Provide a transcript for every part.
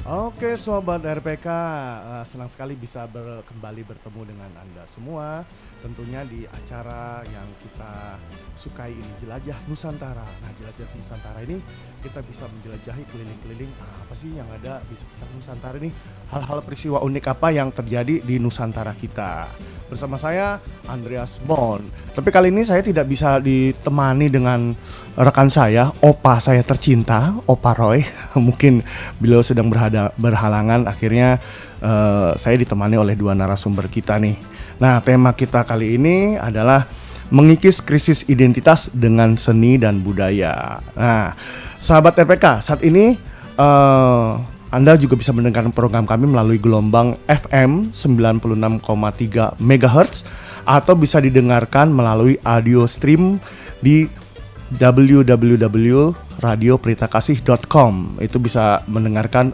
Oke Sobat RPK, senang sekali bisa kembali bertemu dengan Anda semua. Tentunya di acara yang kita sukai ini, Jelajah Nusantara. Nah, Jelajah Nusantara ini kita bisa menjelajahi keliling-keliling apa sih yang ada di sekitar Nusantara ini. Hal-hal peristiwa unik apa yang terjadi di Nusantara kita. Bersama saya Andreas Bon. Tapi kali ini saya tidak bisa ditemani dengan rekan saya, opa saya tercinta, Opa Roy. Mungkin beliau sedang berhalangan, akhirnya saya ditemani oleh dua narasumber kita nih. Nah, tema kita kali ini adalah mengikis krisis identitas dengan seni dan budaya. Nah, sahabat RPK, saat ini Anda juga bisa mendengarkan program kami melalui gelombang FM 96,3 MHz atau bisa didengarkan melalui audio stream di www.radiopritakasih.com. Itu bisa mendengarkan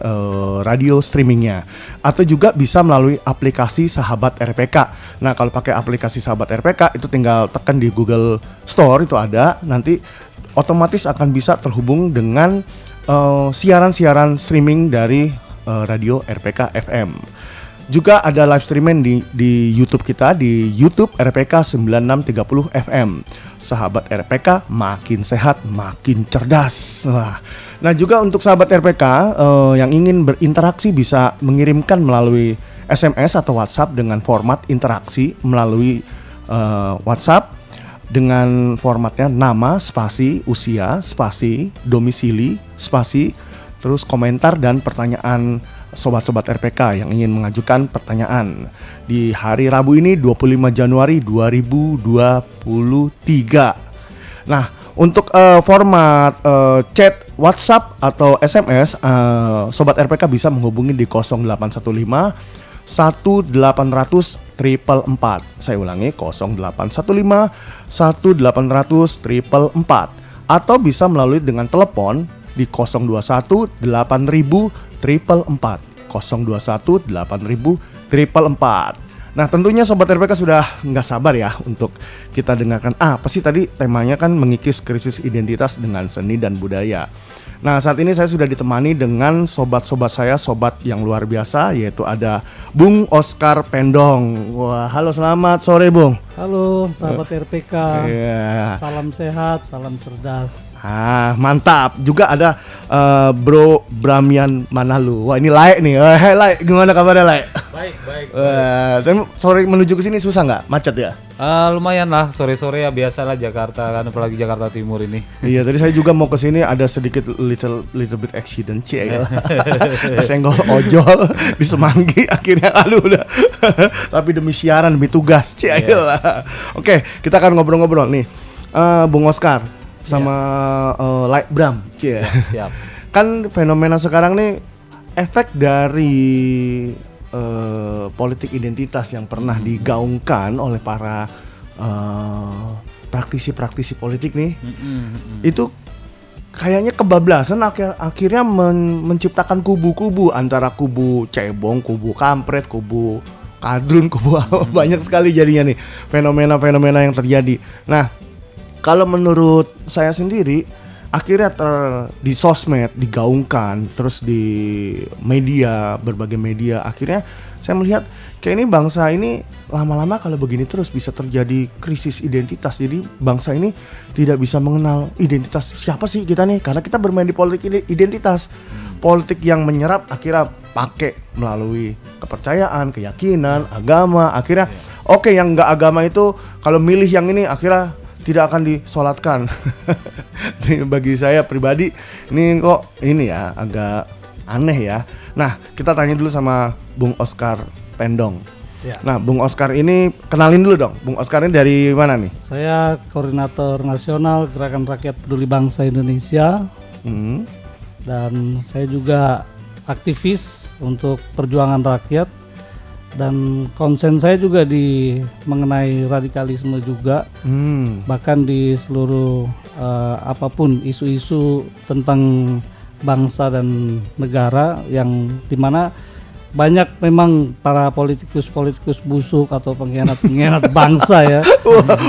radio streamingnya, atau juga bisa melalui aplikasi Sahabat RPK. Nah, kalau pakai aplikasi Sahabat RPK itu tinggal tekan di Google Store, itu ada, nanti otomatis akan bisa terhubung dengan siaran-siaran streaming dari radio RPK FM. Juga ada live streaming di YouTube kita, di YouTube RPK 9630 FM. Sahabat RPK makin sehat, makin cerdas. Nah, juga untuk sahabat RPK yang ingin berinteraksi bisa mengirimkan melalui SMS atau WhatsApp dengan format interaksi melalui WhatsApp dengan formatnya nama, spasi, usia, spasi, domisili, spasi, terus komentar dan pertanyaan sobat-sobat RPK yang ingin mengajukan pertanyaan di hari Rabu ini 25 Januari 2023. Nah, untuk format chat WhatsApp atau SMS, sobat RPK bisa menghubungi di 0815 1800 444. Saya ulangi, 0815 1800 444, atau bisa melalui dengan telepon di 021 8000 444, 021 8000 444. Nah, tentunya Sobat RPK sudah nggak sabar ya untuk kita dengarkan apa sih tadi temanya, kan mengikis krisis identitas dengan seni dan budaya. Nah, saat ini saya sudah ditemani dengan sobat-sobat saya, sobat yang luar biasa, yaitu ada Bung Oscar Pendong. Wah, halo, selamat sore Bung. Halo sahabat RPK, Salam sehat, salam cerdas. Mantap. Juga ada Bro Bramian Manalu. Wah, ini Laik nih. Laik, gimana kabarnya Laik? Baik. Tapi sore menuju ke sini susah nggak? Macet ya? Lumayan lah, sore-sore ya biasalah Jakarta kan, apalagi Jakarta Timur ini. Iya, tadi saya juga mau ke sini, ada sedikit little bit accident, senggol ojol di Semanggi, akhirnya udah. Tapi demi siaran, demi tugas, Oke, kita akan ngobrol-ngobrol nih. Bung Oscar sama Light Bram, Siap. Kan fenomena sekarang nih efek dari politik identitas yang pernah digaungkan oleh para praktisi politik nih, itu kayaknya kebablasan, akhirnya menciptakan kubu-kubu, antara kubu cebong, kubu kampret, kubu kadrun, kubu banyak sekali jadinya nih fenomena-fenomena yang terjadi. Nah, kalau menurut saya sendiri, akhirnya di sosmed digaungkan, terus di media, berbagai media, akhirnya saya melihat kayak ini bangsa ini lama-lama kalau begini terus bisa terjadi krisis identitas. Jadi bangsa ini tidak bisa mengenal identitas siapa sih kita nih, karena kita bermain di politik identitas. Politik yang menyerap akhirnya pakai melalui kepercayaan, keyakinan, agama. Akhirnya oke, yang nggak agama itu kalau milih yang ini akhirnya tidak akan disolatkan. Bagi saya pribadi ini kok ini ya agak aneh ya. Nah, kita tanya dulu sama Bung Oscar Pendong. Ya. Nah, Bung Oscar ini kenalin dulu dong. Bung Oscar ini dari mana nih? Saya koordinator nasional Gerakan Rakyat Peduli Bangsa Indonesia. Dan saya juga aktivis untuk perjuangan rakyat, dan konsen saya juga mengenai radikalisme juga. Bahkan di seluruh apapun isu-isu tentang bangsa dan negara, yang dimana banyak memang para politikus busuk atau pengkhianat bangsa ya.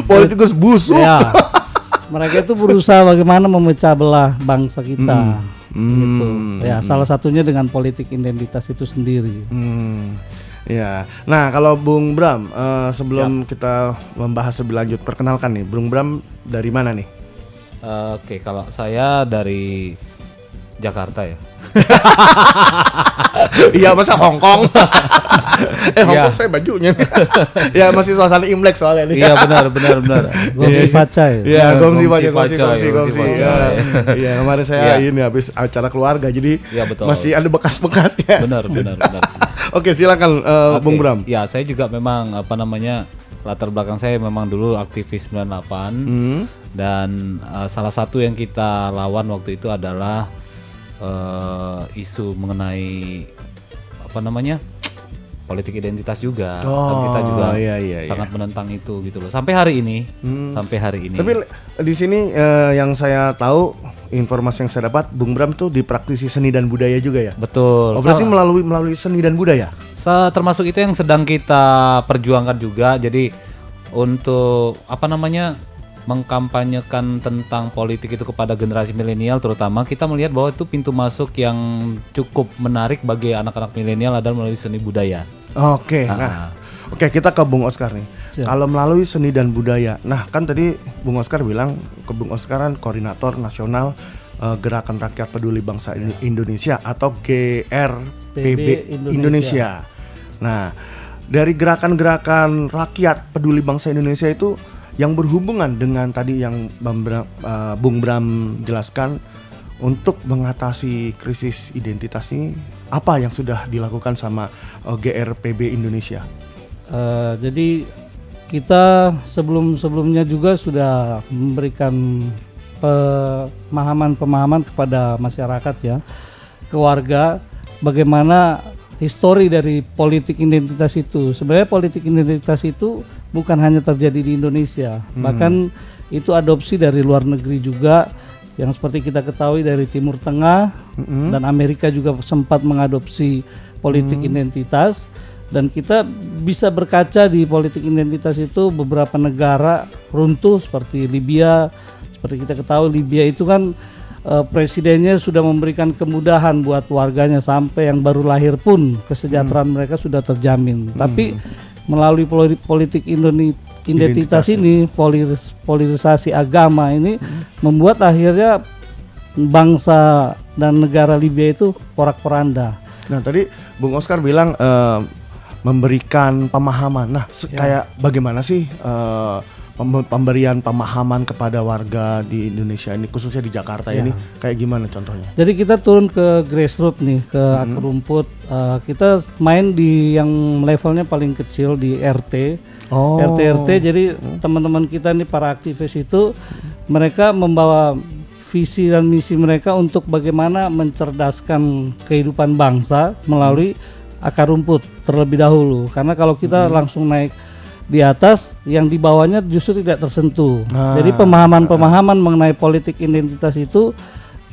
Politikus busuk. Ya, mereka itu berusaha bagaimana memecah belah bangsa kita. gitu. Ya, salah satunya dengan politik identitas itu sendiri. Ya. Nah, kalau Bung Bram, sebelum kita membahas lebih lanjut, perkenalkan nih, Bung Bram dari mana nih? Oke, kalau saya dari Jakarta ya. Iya, masa Hong Kong? Hong Iya. Kong saya bajunya. Ya, masih suasana Imlek soalnya nih. Iya benar. Gongsi Facai. Iya, gongsi Gongsi Facai. Facai. Iya, kemarin saya Iya. ini habis acara keluarga, jadi Iya, betul. masih ada bekas-bekasnya. Benar. Oke, silakan Oke. Bung Bram. Ya, saya juga memang latar belakang saya memang dulu aktivis 98 dan salah satu yang kita lawan waktu itu adalah isu mengenai politik identitas juga. Dan kita juga iya. sangat menentang itu gitu loh. Sampai hari ini. Tapi di sini yang saya tahu, informasi yang saya dapat, Bung Bram tuh dipraktisi seni dan budaya juga ya. Betul. Oh, berarti melalui seni dan budaya. Termasuk itu yang sedang kita perjuangkan juga. Jadi untuk mengkampanyekan tentang politik itu kepada generasi milenial, terutama kita melihat bahwa itu pintu masuk yang cukup menarik bagi anak-anak milenial adalah melalui seni budaya. Oke. Oke, kita ke Bung Oscar nih. Siap. Kalau melalui seni dan budaya, nah kan tadi Bung Oscar bilang, ke Bung Oscar kan koordinator nasional Gerakan Rakyat Peduli Bangsa Indonesia atau GRPB Indonesia. Nah, dari gerakan-gerakan rakyat peduli bangsa Indonesia itu yang berhubungan dengan tadi yang Bung Bram jelaskan, untuk mengatasi krisis identitas ini, apa yang sudah dilakukan sama GRPB Indonesia? Jadi kita sebelumnya juga sudah memberikan pemahaman kepada masyarakat ya, ke warga, bagaimana histori dari politik identitas itu. Sebenarnya politik identitas itu bukan hanya terjadi di Indonesia, bahkan itu adopsi dari luar negeri juga, yang seperti kita ketahui dari Timur Tengah dan Amerika juga sempat mengadopsi politik identitas. Dan kita bisa berkaca di politik identitas itu beberapa negara runtuh seperti Libya. Seperti kita ketahui, Libya itu kan presidennya sudah memberikan kemudahan buat warganya, sampai yang baru lahir pun kesejahteraan mereka sudah terjamin. Tapi melalui politik identitas ini, polarisasi agama ini membuat akhirnya bangsa dan negara Libya itu porak-poranda. Nah, tadi Bung Oscar bilang memberikan pemahaman. Nah, kayak bagaimana sih pemberian pemahaman kepada warga di Indonesia ini, khususnya di Jakarta ini, kayak gimana contohnya? Jadi kita turun ke grassroots nih, ke akar rumput. Kita main di yang levelnya paling kecil di RT. RT. Jadi teman-teman kita nih, para aktivis itu, mereka membawa visi dan misi mereka untuk bagaimana mencerdaskan kehidupan bangsa melalui akar rumput terlebih dahulu. Karena kalau kita langsung naik di atas, yang di bawahnya justru tidak tersentuh. Jadi pemahaman mengenai politik identitas itu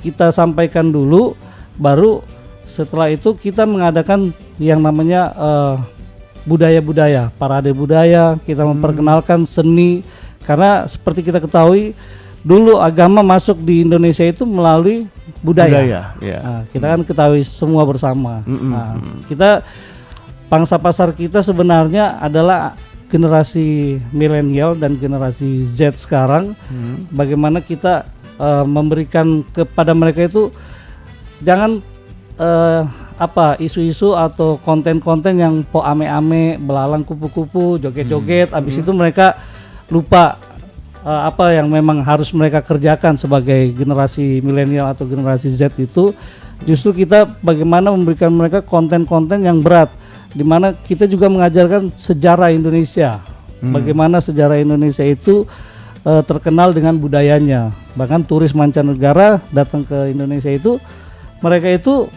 kita sampaikan dulu, baru setelah itu kita mengadakan yang namanya budaya-budaya, parade budaya, kita memperkenalkan seni. Karena seperti kita ketahui, dulu agama masuk di Indonesia itu melalui budaya. Nah, kita kan ketahui semua bersama. Nah, kita pangsa pasar kita sebenarnya adalah generasi milenial dan generasi Z sekarang. Bagaimana kita memberikan kepada mereka itu jangan isu-isu atau konten-konten yang po ame-ame, belalang kupu-kupu, joget-joget, habis itu mereka lupa apa yang memang harus mereka kerjakan sebagai generasi milenial atau generasi Z itu. Justru kita bagaimana memberikan mereka konten-konten yang berat, di mana kita juga mengajarkan sejarah Indonesia, bagaimana sejarah Indonesia itu terkenal dengan budayanya. Bahkan turis mancanegara datang ke Indonesia itu, mereka itu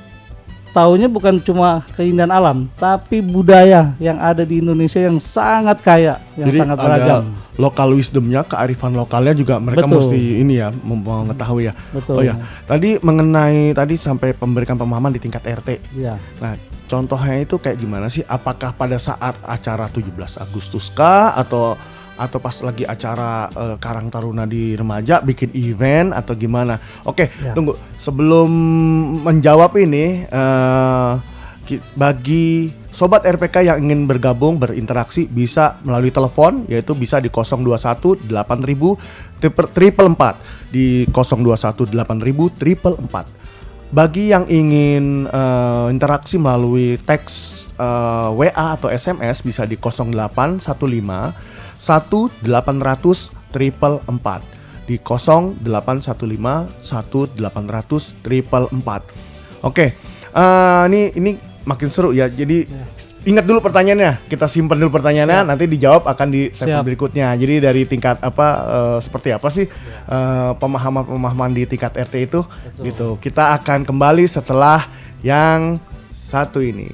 taunya bukan cuma keindahan alam, tapi budaya yang ada di Indonesia yang sangat kaya, yang jadi sangat beragam. ada lokal wisdomnya, kearifan lokalnya juga mereka Betul. mesti ini ya, mengetahui ya. Betul. Oh ya, tadi mengenai sampai pemberikan pemahaman di tingkat RT. Ya. Nah, contohnya itu kayak gimana sih? Apakah pada saat acara 17 Agustus kah, atau atau pas lagi acara Karang Taruna di remaja bikin event atau gimana? Oke, tunggu sebelum menjawab ini bagi sobat RPK yang ingin bergabung berinteraksi bisa melalui telepon, yaitu bisa di 021 8000 444 di 021 8000 444. Bagi yang ingin interaksi melalui teks WA atau SMS bisa di 0815 1800 444 di 0815 1800 444. Oke, ini makin seru ya. Jadi ingat dulu pertanyaannya, kita simpan dulu pertanyaannya, nanti dijawab akan di segmen berikutnya. Jadi dari tingkat seperti apa sih pemahaman di tingkat RT itu. Betul. Gitu. Kita akan kembali setelah yang satu ini.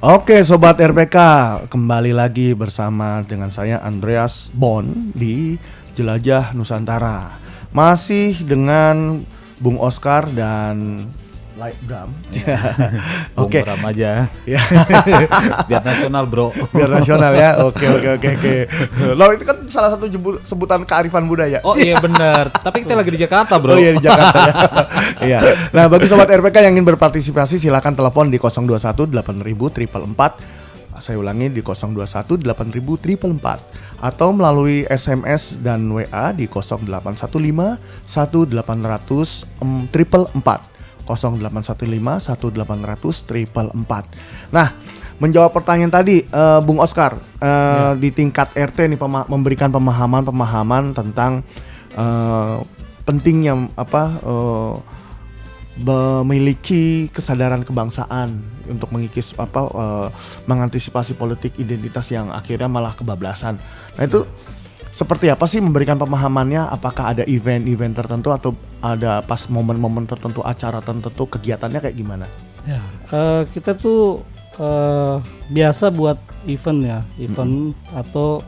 Oke, Sobat RPK, kembali lagi bersama dengan saya Andreas Bon di Jelajah Nusantara. Masih dengan Bung Oscar dan Light Bram. Oke. Bram aja. Ya. Biar nasional, Bro. Biar nasional ya. Oke. Lo itu kan salah satu sebutan kearifan budaya. Oh iya benar. Tapi kita lagi di Jakarta, Bro. Oh iya di Jakarta ya. Iya. Nah, bagi Sobat RPK yang ingin berpartisipasi silakan telepon di 021 8000 444. Saya ulangi di 021 8000 444 atau melalui SMS dan WA di 0815 1800 444. 0815 1800 444. Nah, menjawab pertanyaan tadi Bung Oscar, di tingkat RT nih memberikan pemahaman tentang pentingnya memiliki kesadaran kebangsaan untuk mengikis mengantisipasi politik identitas yang akhirnya malah kebablasan. Nah, itu seperti apa sih memberikan pemahamannya? Apakah ada event-event tertentu atau ada pas momen-momen tertentu, acara tertentu, kegiatannya kayak gimana? Ya, kita tuh biasa buat event atau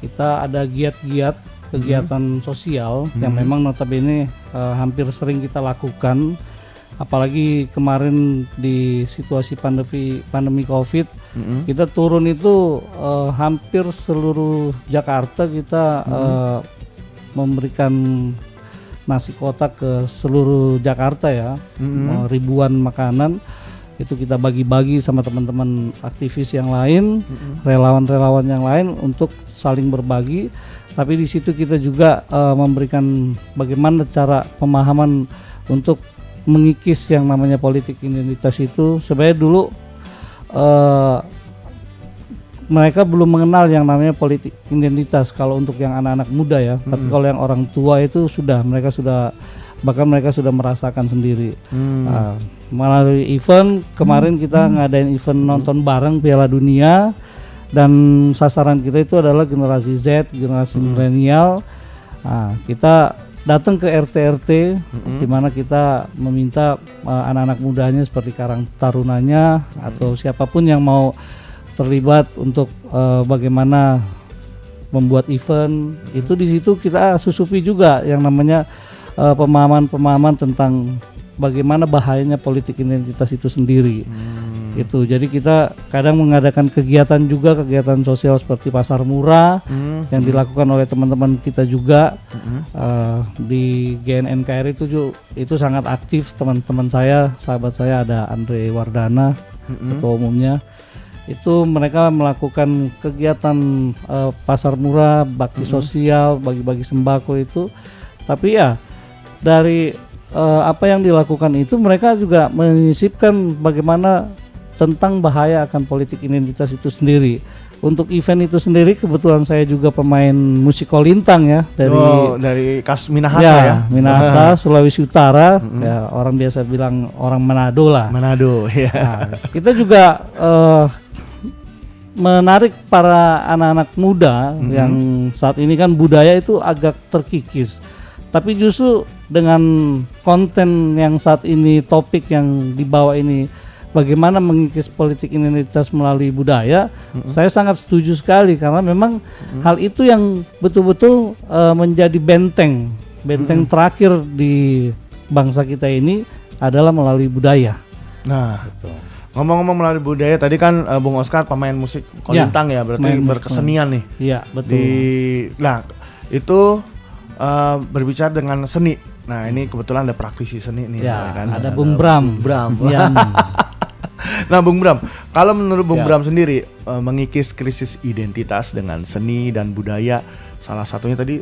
kita ada giat-giat kegiatan sosial yang memang notabene hampir sering kita lakukan. Apalagi kemarin di situasi pandemi COVID, kita turun itu hampir seluruh Jakarta kita memberikan nasi kotak ke seluruh Jakarta ya, ribuan makanan itu kita bagi-bagi sama teman-teman aktivis yang lain, relawan-relawan yang lain untuk saling berbagi. Tapi di situ kita juga memberikan bagaimana cara pemahaman untuk mengikis yang namanya politik identitas itu. Sebenarnya dulu mereka belum mengenal yang namanya politik identitas kalau untuk yang anak-anak muda ya. Tapi kalau yang orang tua itu mereka sudah merasakan sendiri. Melalui event kemarin kita ngadain event nonton bareng Piala Dunia, dan sasaran kita itu adalah generasi Z, generasi milenial. Kita datang ke RT-RT di mana kita meminta anak-anak mudanya seperti Karang Tarunanya atau siapapun yang mau terlibat untuk bagaimana membuat event itu. Di situ kita susupi juga yang namanya pemahaman tentang bagaimana bahayanya politik identitas itu sendiri. Itu jadi kita kadang mengadakan kegiatan sosial seperti pasar murah yang dilakukan oleh teman-teman kita juga. Di GNNKRI itu sangat aktif teman-teman saya, sahabat saya ada Andre Wardana, ketua umumnya. Itu mereka melakukan kegiatan pasar murah, bakti sosial, bagi-bagi sembako itu. Tapi ya dari apa yang dilakukan itu mereka juga menyisipkan bagaimana tentang bahaya akan politik identitas itu sendiri. Untuk event itu sendiri kebetulan saya juga pemain musik kolintang ya dari Minahasa ya. Minahasa, Sulawesi Utara. Ya, orang biasa bilang orang Manado lah. Manado ya. Nah, kita juga menarik para anak-anak muda yang saat ini kan budaya itu agak terkikis. Tapi justru dengan konten yang saat ini, topik yang dibawa ini, bagaimana mengikis politik identitas melalui budaya, saya sangat setuju sekali karena memang hal itu yang betul-betul menjadi benteng terakhir di bangsa kita ini adalah melalui budaya. Nah, ngomong-ngomong melalui budaya, tadi kan Bung Oscar pemain musik kolintang ya, berarti berkesenian nih. Iya, betul. Itu berbicara dengan seni. Nah, ini kebetulan ada praktisi seni nih ya, kan. ada Bung Bram. Ya. Nah, Bung Bram, kalau menurut Bung Bram sendiri mengikis krisis identitas dengan seni dan budaya, salah satunya tadi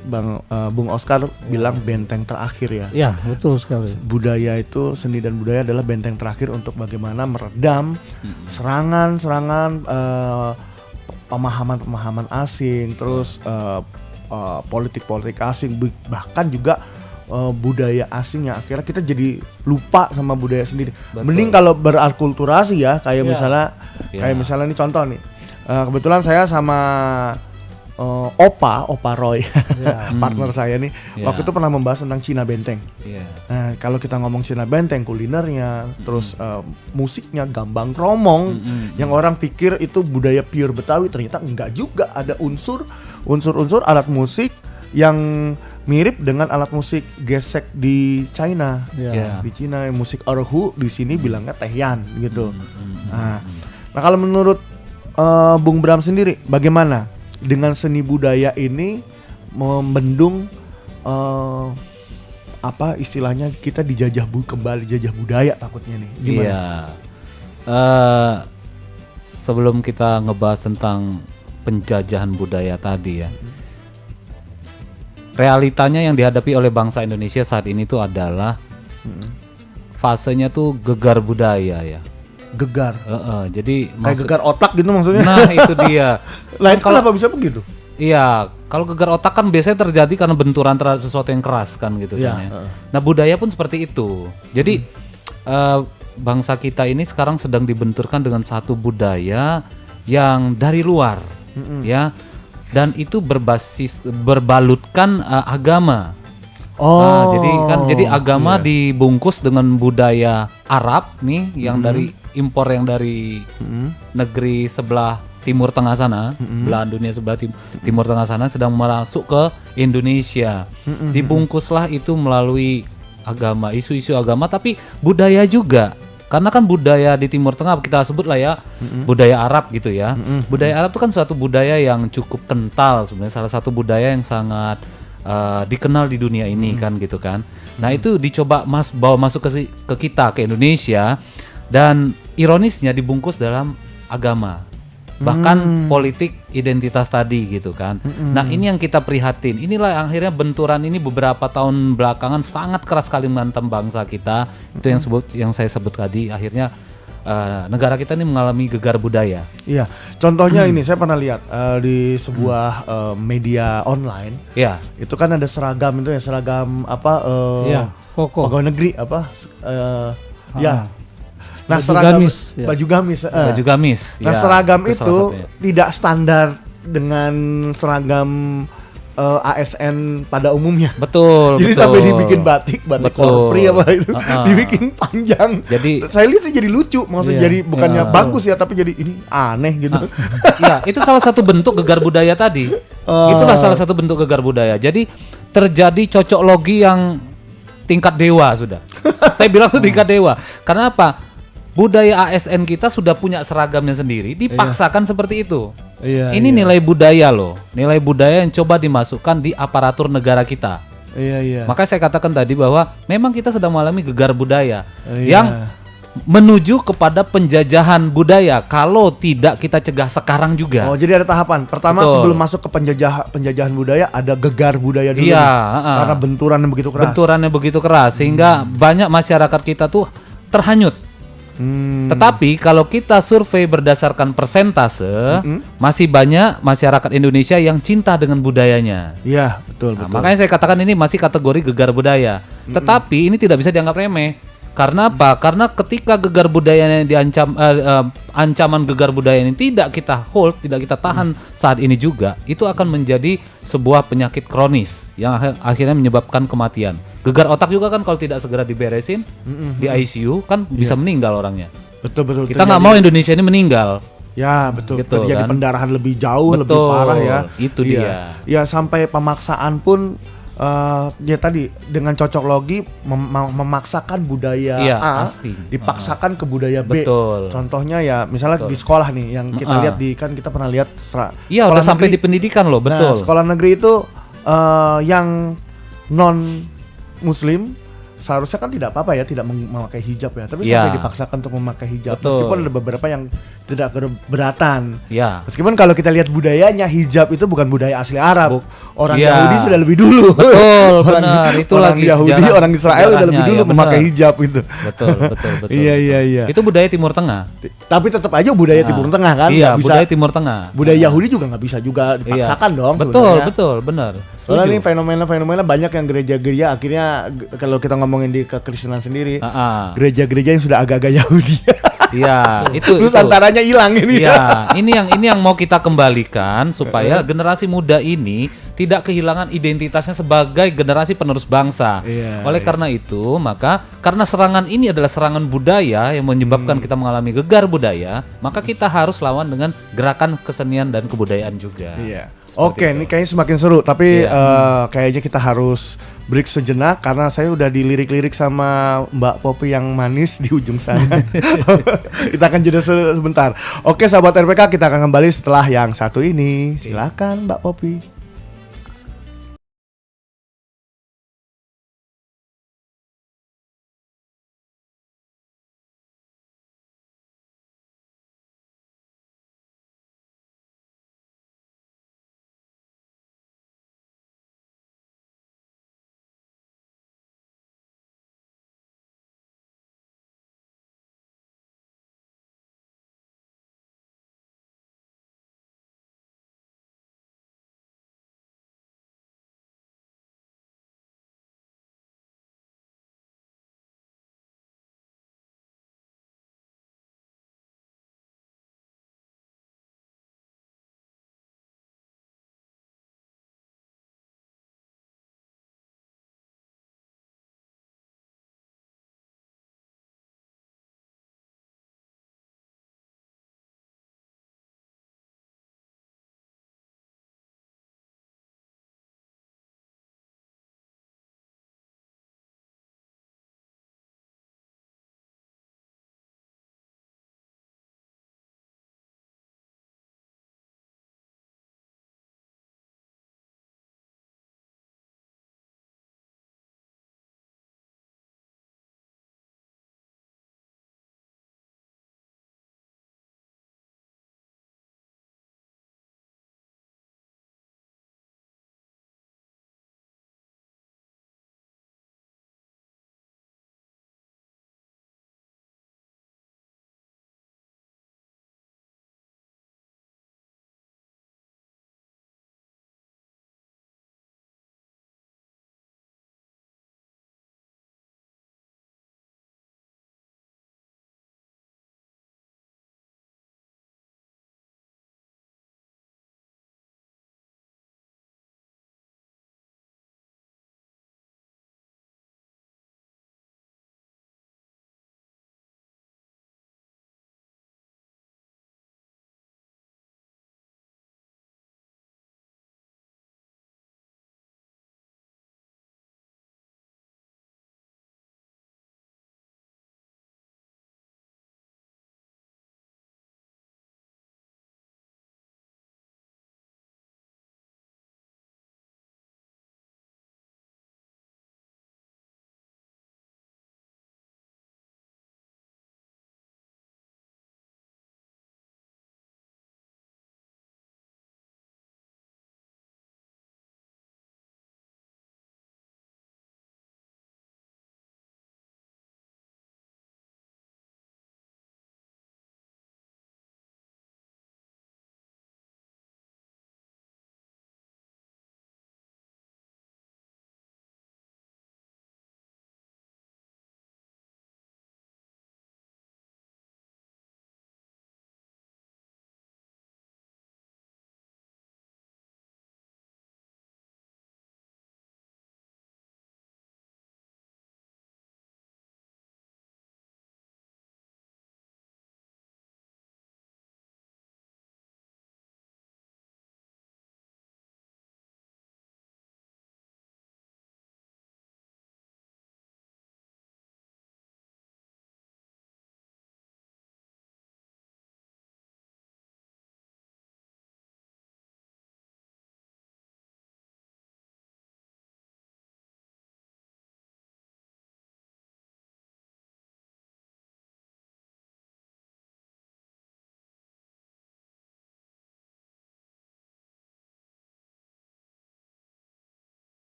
Bung Oscar bilang benteng terakhir ya. Iya, betul sekali. Budaya itu, seni dan budaya adalah benteng terakhir untuk bagaimana meredam serangan-serangan pemahaman-pemahaman asing, terus politik-politik asing, bahkan juga budaya asing yang akhirnya kita jadi lupa sama budaya sendiri. Betul. Mending kalau berakulturasi ya, kayak misalnya ini contoh nih. Kebetulan saya sama Opa Roy, Ya. partner saya nih, Ya. waktu itu pernah membahas tentang Cina Benteng. Iya. Nah, kalau kita ngomong Cina Benteng, kulinernya, terus musiknya, gambang kromong, yang orang pikir itu budaya pure Betawi, ternyata enggak juga. Ada unsur-unsur alat musik yang mirip dengan alat musik gesek di China. Ya. Di Cina musik erhu, di sini bilangnya tehyan gitu. Nah, kalau menurut Bung Bram sendiri, bagaimana dengan seni budaya ini membendung apa istilahnya kita dijajah kembali jajah budaya takutnya nih, gimana? Iya. Sebelum kita ngebahas tentang penjajahan budaya tadi ya, realitanya yang dihadapi oleh bangsa Indonesia saat ini tuh adalah fasenya tuh gegar budaya ya. Gegar, Jadi kayak gegar otak gitu maksudnya. Nah itu dia. Lah itu kenapa bisa begitu? Iya, kalau gegar otak kan biasanya terjadi karena benturan terhadap sesuatu yang keras kan gitu Iya, kan ya. Nah budaya pun seperti itu. Jadi bangsa kita ini sekarang sedang dibenturkan dengan satu budaya yang dari luar, ya, dan itu berbalutkan agama. Jadi agama dibungkus dengan budaya Arab nih, yang dari impor yang dari negeri sebelah Timur Tengah sana, belahan dunia sebelah Timur Tengah sana sedang masuk ke Indonesia. Dibungkuslah itu melalui agama, isu-isu agama, tapi budaya juga. Karena kan budaya di Timur Tengah kita sebut lah ya budaya Arab gitu ya. Budaya Arab itu kan suatu budaya yang cukup kental sebenarnya, salah satu budaya yang sangat dikenal di dunia ini kan gitu kan. Nah itu dicoba bawa masuk ke kita, ke Indonesia, dan ironisnya dibungkus dalam agama, bahkan politik identitas tadi gitu kan. Nah ini yang kita prihatin. Inilah yang akhirnya benturan ini beberapa tahun belakangan sangat keras sekali menghantam bangsa kita. Itu yang saya sebut tadi. Akhirnya negara kita ini mengalami gegar budaya. Iya, contohnya ini saya pernah lihat di sebuah media online. Ya. Itu kan ada seragam itu ya, seragam apa? Iya, koko. Pegawai negeri apa? Ya. Nah, Baju seragam gamis, ya. baju gamis. Baju gamis. Nah, ya, seragam salah itu satunya. tidak standar dengan seragam ASN pada umumnya. Betul. Jadi sampai dibikin batik Betul. korpri apa itu, dibikin panjang. Jadi Saya lihat sih jadi lucu, maksudnya Iya. jadi bukannya Iya. bagus ya, tapi jadi ini aneh gitu. ya, itu salah satu bentuk gegar budaya tadi. Itulah salah satu bentuk gegar budaya. Jadi terjadi cocok logi yang tingkat dewa sudah. Saya bilang itu tingkat dewa. Karena apa? Budaya ASN kita sudah punya seragamnya sendiri, dipaksakan seperti itu. Iya. Ini nilai budaya loh, nilai budaya yang coba dimasukkan di aparatur negara kita. Iya. Makanya saya katakan tadi bahwa memang kita sedang mengalami gegar budaya Iya. yang menuju kepada penjajahan budaya kalau tidak kita cegah sekarang juga. Oh, jadi ada tahapan. Pertama Betul. sebelum masuk ke penjajahan budaya ada gegar budaya dulu. Iya, nih. Karena benturan yang begitu keras. Benturannya begitu keras sehingga banyak masyarakat kita tuh terhanyut. Tetapi kalau kita survei berdasarkan persentase, masih banyak masyarakat Indonesia yang cinta dengan budayanya. Iya, betul. Makanya saya katakan ini masih kategori gegar budaya. Tetapi ini tidak bisa dianggap remeh. Karena apa? Karena ketika gegar budayanya diancam, ancaman gegar budaya ini tidak kita hold, tidak kita tahan saat ini juga, itu akan menjadi sebuah penyakit kronis yang akhirnya menyebabkan kematian. Gegar otak juga kan kalau tidak segera diberesin di ICU kan bisa meninggal orangnya. Betul. Kita nggak mau Indonesia ini meninggal. Ya, betul. Gitu, Terjadi kan? pendarahan lebih jauh, lebih Betul, parah ya. itu Iya. dia. Ya sampai pemaksaan pun ya tadi dengan cocok logi memaksakan budaya Iya, A asli. dipaksakan ke budaya B. Betul. Contohnya ya misalnya Betul. di sekolah nih yang kita lihat kan kita pernah lihat Iya, udah sampai di pendidikan loh, betul. Nah, sekolah negeri itu yang non muslim seharusnya kan tidak apa-apa ya, tidak memakai hijab ya, tapi Iya. sampai dipaksakan untuk memakai hijab. Betul. Meskipun ada beberapa yang tidak keberatan. Ya. Meskipun kalau kita lihat budayanya, hijab itu bukan budaya asli Arab. Orang Iya. Yahudi sudah lebih dulu. Betul, Orang- benar. Itu orang lagi Yahudi, sejarah- orang Israel udah lebih sejarahnya, dulu ya, memakai benar. hijab itu. Betul. Iya. Itu budaya Timur Tengah. Tapi tetap aja budaya Nah, Timur Tengah kan, Iya, nggak bisa. budaya Timur Tengah. Budaya Yahudi juga nggak bisa juga dipaksakan dong. sebenarnya. Betul, benar. Soalnya Setuju. nih fenomena banyak yang gereja-gereja akhirnya kalau kita ngomongin di kekristenan sendiri, gereja-gereja yang sudah agak-agak Yahudi. Iya, itu. Nusantaranya hilang ini. Iya, ini yang mau kita kembalikan supaya generasi muda ini tidak kehilangan identitasnya sebagai generasi penerus bangsa. Iya, Oleh karena itu, maka karena serangan ini adalah serangan budaya yang menyebabkan kita mengalami gegar budaya, maka kita harus lawan dengan gerakan kesenian dan kebudayaan juga. Iya. Seperti Oke, itu. ini kayaknya semakin seru, tapi Iya. kayaknya kita harus break sejenak karena saya udah dilirik-lirik sama Mbak Popi yang manis di ujung sana. Kita akan jeda sebentar. Oke, sahabat RPK, kita akan kembali setelah yang satu ini. Silakan Mbak Popi.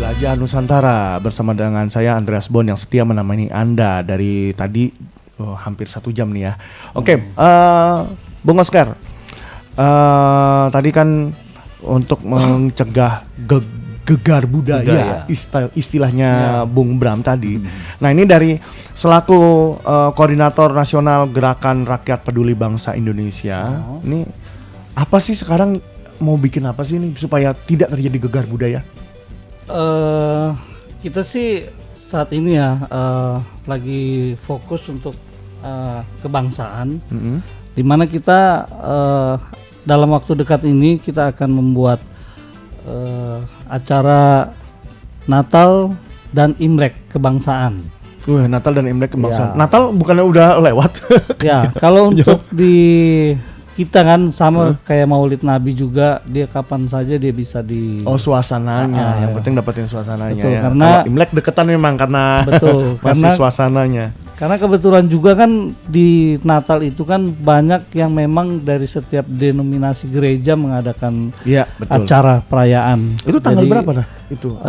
Jelajah Nusantara bersama dengan saya Andreas Bon yang setia menemani Anda dari tadi hampir 1 jam nih ya. Oke, Bung Oscar, tadi kan untuk mencegah gegar budaya. Istilahnya Bung Bram tadi. Nah ini dari selaku koordinator nasional Gerakan Rakyat Peduli Bangsa Indonesia, ini apa sih sekarang mau bikin apa sih ini supaya tidak terjadi gegar budaya? Kita sih saat ini ya lagi fokus untuk kebangsaan, di mana kita dalam waktu dekat ini kita akan membuat acara Natal dan Imlek kebangsaan. Natal dan Imlek kebangsaan. Ya. Natal bukannya udah lewat? Ya, kalau untuk di kita kan sama kayak Maulid Nabi juga, dia kapan saja dia bisa di. Suasananya. Yang penting dapetin suasananya. Betul, ya. karena kalau Imlek deketan memang karena betul, masih suasananya. Karena kebetulan juga kan di Natal itu kan banyak yang memang dari setiap denominasi gereja mengadakan acara perayaan. Itu tanggal berapa dah? Itu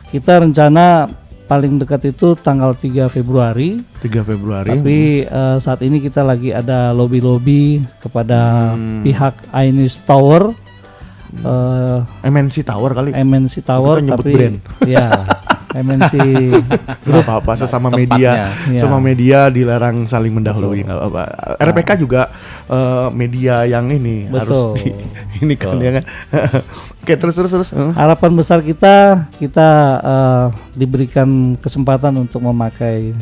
kita rencana paling dekat itu tanggal 3 Februari. 3 Februari. Tapi saat ini kita lagi ada lobby lobby kepada pihak iNews Tower. MNC Tower kali. MNC Tower tapi brand. Ya. MNC nggak apa-apa sesama media, sama media dilarang saling mendahului, nggak apa-apa. RPK juga media yang ini harus ini kan ya kan. Oke, terus. Harapan besar kita diberikan kesempatan untuk memakai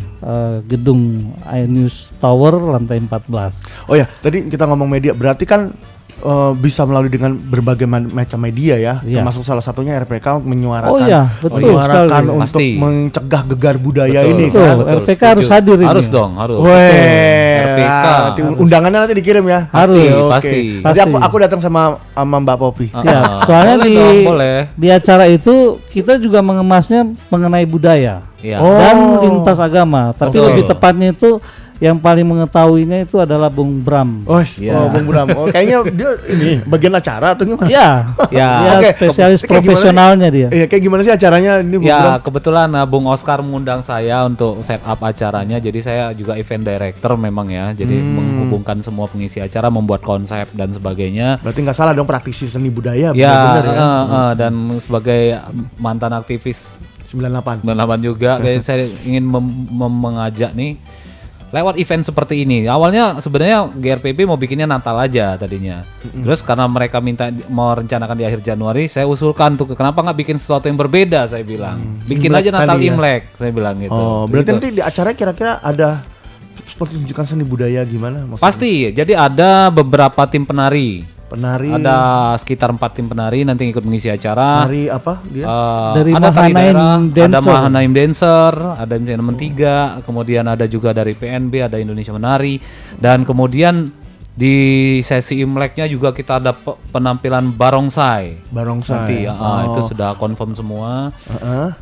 gedung iNews Tower lantai 14. Oh ya, tadi kita ngomong media, berarti kan bisa melalui dengan berbagai macam media ya, termasuk salah satunya RPK menyuarakan, untuk mencegah gegar budaya ini kan. RPK harus hadir ini. Harus dong, harus. RPK. Undangannya nanti dikirim ya. Harus. Pasti. Jadi aku datang sama Mbak Popi. Siap. Soalnya di acara itu kita juga mengemasnya mengenai budaya dan lintas agama. Tapi lebih tepatnya itu yang paling mengetahuinya itu adalah Bung Bram. Bung Bram. Kayaknya dia ini bagian acara atau gimana? Ya. Spesialis profesionalnya dia. Iya, kayak gimana sih acaranya ini Bung Bram? Kebetulan Bung Oscar mengundang saya untuk set up acaranya. Jadi saya juga event director memang ya. Jadi menghubungkan semua pengisi acara, membuat konsep dan sebagainya. Berarti nggak salah dong praktisi seni budaya. Benar ya. Dan sebagai mantan aktivis 98 juga, kayak saya ingin mengajak nih lewat event seperti ini. Awalnya sebenarnya GRPB mau bikinnya Natal aja tadinya. Terus karena mereka minta mau rencanakan di akhir Januari, saya usulkan tuh kenapa nggak bikin sesuatu yang berbeda, saya bilang. Bikin Imlek aja Natal Imlek, saya bilang gitu. Berarti nanti di acara kira-kira ada seperti tunjukkan seni budaya gimana maksudnya? Pasti. Jadi ada beberapa tim penari. Ada sekitar 4 tim penari nanti ikut mengisi acara. Penari apa dia? Dari ada tari daerah, Dancer. ada Mahanaim Dancer, ada Element 3, kemudian ada juga dari PNB, ada Indonesia Menari, dan kemudian di sesi Imleknya juga kita ada penampilan barongsai. Nanti itu sudah confirm semua.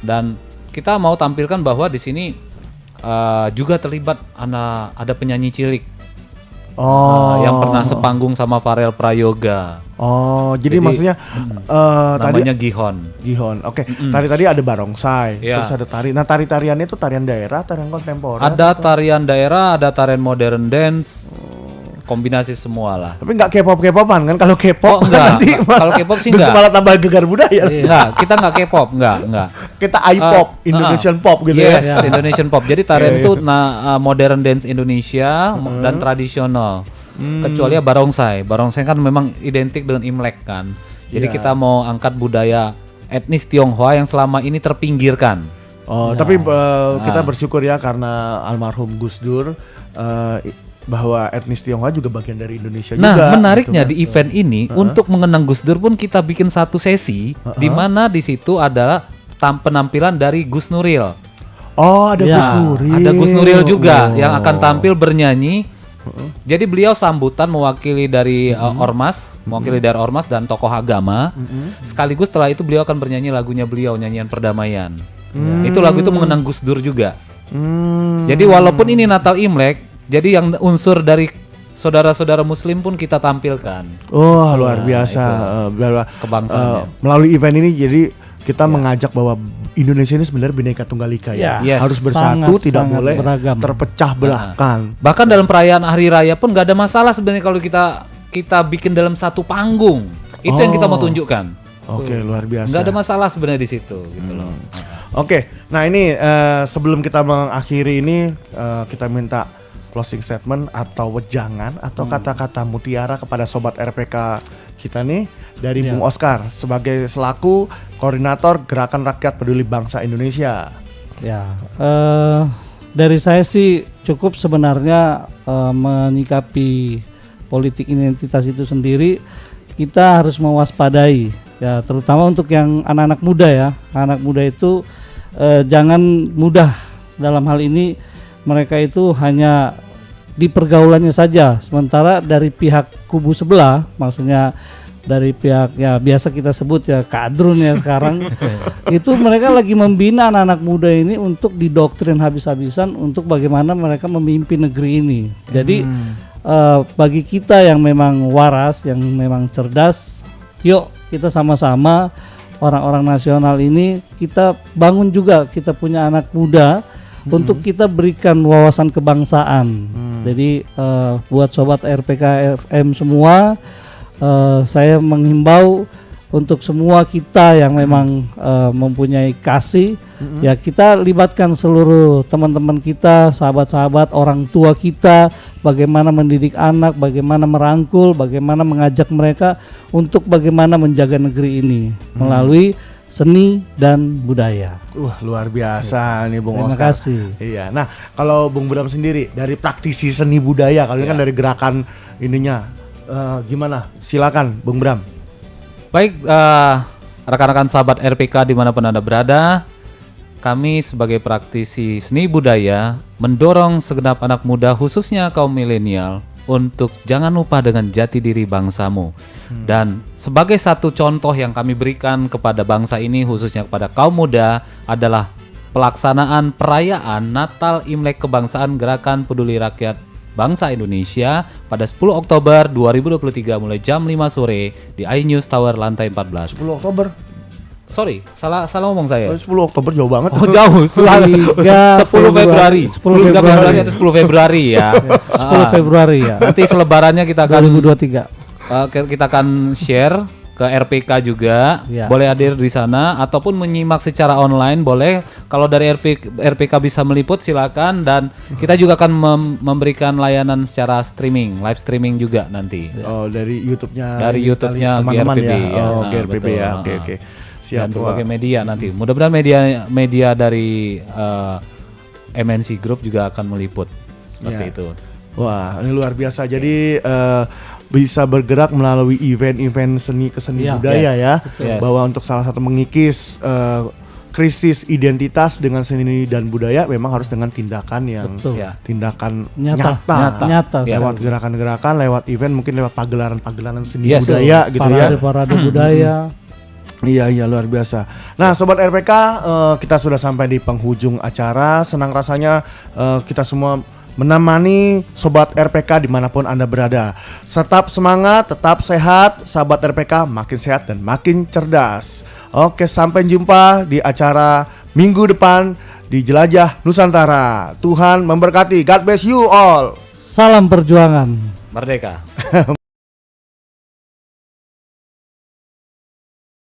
Dan kita mau tampilkan bahwa di sini juga terlibat ada penyanyi cilik. Yang pernah sepanggung sama Farel Prayoga. Jadi maksudnya namanya Gihon. Oke. Tadi ada barongsai, terus ada tari. Nah, tariannya itu tarian daerah, tarian kontemporer. Ada tarian daerah, ada tarian modern dance. Kombinasi semua lah. Tapi nggak K-pop-K-popan kan? Kalau K-pop nanti kalau K-pop sih nggak. Malah tambah gegar budaya. Enggak, kita nggak K-pop, enggak. Kita I-pop, Indonesian pop gitu ya. Indonesian pop. Jadi tarian itu modern dance Indonesia dan tradisional. Kecuali ya barongsai. Barongsai kan memang identik dengan Imlek kan. Jadi kita mau angkat budaya etnis Tionghoa yang selama ini terpinggirkan. Tapi kita bersyukur ya karena almarhum Gus Dur bahwa etnis Tionghoa juga bagian dari Indonesia juga. Nah, menariknya gitu, di event ini untuk mengenang Gus Dur pun kita bikin satu sesi di mana di situ adalah penampilan dari Gus Nuril. Ada Gus Nuril. Ada Gus Nuril juga yang akan tampil bernyanyi. Jadi beliau sambutan mewakili dari ormas, dan tokoh agama. Sekaligus setelah itu beliau akan bernyanyi lagunya beliau, nyanyian perdamaian. Itu lagu itu mengenang Gus Dur juga. Jadi walaupun ini Natal Imlek, jadi yang unsur dari saudara-saudara Muslim pun kita tampilkan. Luar biasa. Kebangsaannya. Melalui event ini jadi kita mengajak bahwa Indonesia ini sebenarnya bineka tunggal ika ya. Ya, Harus bersatu, sangat, tidak sangat boleh beragam. terpecah belahkan. Bahkan dalam perayaan hari raya pun nggak ada masalah sebenarnya kalau kita bikin dalam satu panggung. Itu yang kita mau tunjukkan. Oke, luar biasa. Nggak ada masalah sebenarnya di situ gitu loh. Oke, nah ini sebelum kita mengakhiri ini kita minta closing statement atau wejangan atau kata-kata mutiara kepada sobat RPK kita nih dari Bung Oscar sebagai selaku koordinator Gerakan Rakyat Peduli Bangsa Indonesia. Ya, dari saya sih cukup sebenarnya menyikapi politik identitas itu sendiri, kita harus mewaspadai ya, terutama untuk yang anak-anak muda ya. Anak muda itu jangan mudah dalam hal ini, mereka itu hanya di pergaulannya saja, sementara dari pihak kubu sebelah, maksudnya dari pihak ya biasa kita sebut ya kadrun ya sekarang itu mereka lagi membina anak-anak muda ini untuk didoktrin habis-habisan untuk bagaimana mereka memimpin negeri ini. Jadi bagi kita yang memang waras, yang memang cerdas, yuk kita sama-sama orang-orang nasional ini kita bangun juga, kita punya anak muda untuk kita berikan wawasan kebangsaan. Jadi buat sobat RPK FM semua, saya menghimbau untuk semua kita yang memang mempunyai kasih, ya kita libatkan seluruh teman-teman kita, sahabat-sahabat, orang tua kita, bagaimana mendidik anak, bagaimana merangkul, bagaimana mengajak mereka untuk bagaimana menjaga negeri ini melalui seni dan budaya. Luar biasa nih Bung Terima Oscar. kasih. Iya. Nah, kalau Bung Bram sendiri dari praktisi seni budaya, kalau ini kan dari gerakan ininya gimana? Silakan Bung Bram. Baik, rekan-rekan sahabat RPK dimanapun Anda berada, kami sebagai praktisi seni budaya mendorong segenap anak muda khususnya kaum milenial untuk jangan lupa dengan jati diri bangsamu. Dan sebagai satu contoh yang kami berikan kepada bangsa ini khususnya kepada kaum muda adalah pelaksanaan perayaan Natal Imlek Kebangsaan Gerakan Peduli Rakyat Bangsa Indonesia pada 10 Oktober 2023 mulai jam 5 sore di iNews Tower lantai 14. 10 Oktober. Sorry, salah ngomong saya. 10 Oktober jauh banget. Oh jauh, 10 Februari. 10 Februari Atau 10 Februari ya. 10 Februari ya. Nanti selebarannya kita akan 2023. kita akan share ke RPK juga, Ya. boleh hadir di sana ataupun menyimak secara online boleh. Kalau dari RPK bisa meliput silakan, dan kita juga akan memberikan layanan secara streaming, live streaming juga nanti. Oh, dari YouTube-nya. Dari YouTube-nya teman-teman GRPB ya. Oh, Nah, GRPB betul. ya. Oke. Siap. Dan berbagai media nanti. Mudah-mudahan media dari MNC Group juga akan meliput seperti Ya. itu. Wah, ini luar biasa. Jadi bisa bergerak melalui event-event seni keseni Iya, budaya yes, ya. yes. Bahwa untuk salah satu mengikis krisis identitas dengan seni dan budaya memang harus dengan tindakan yang Betul. Ya. tindakan Nyata. nyata. Ya. Lewat gerakan-gerakan, lewat event, mungkin lewat pagelaran-pagelaran seni Yes. budaya gitu ya. Parade budaya. Iya luar biasa. Nah sobat RPK, kita sudah sampai di penghujung acara. Senang rasanya kita semua menemani sobat RPK dimanapun Anda berada. Tetap semangat, tetap sehat. Sahabat RPK makin sehat dan makin cerdas. Oke, sampai jumpa di acara minggu depan di Jelajah Nusantara. Tuhan memberkati. God bless you all. Salam perjuangan. Merdeka.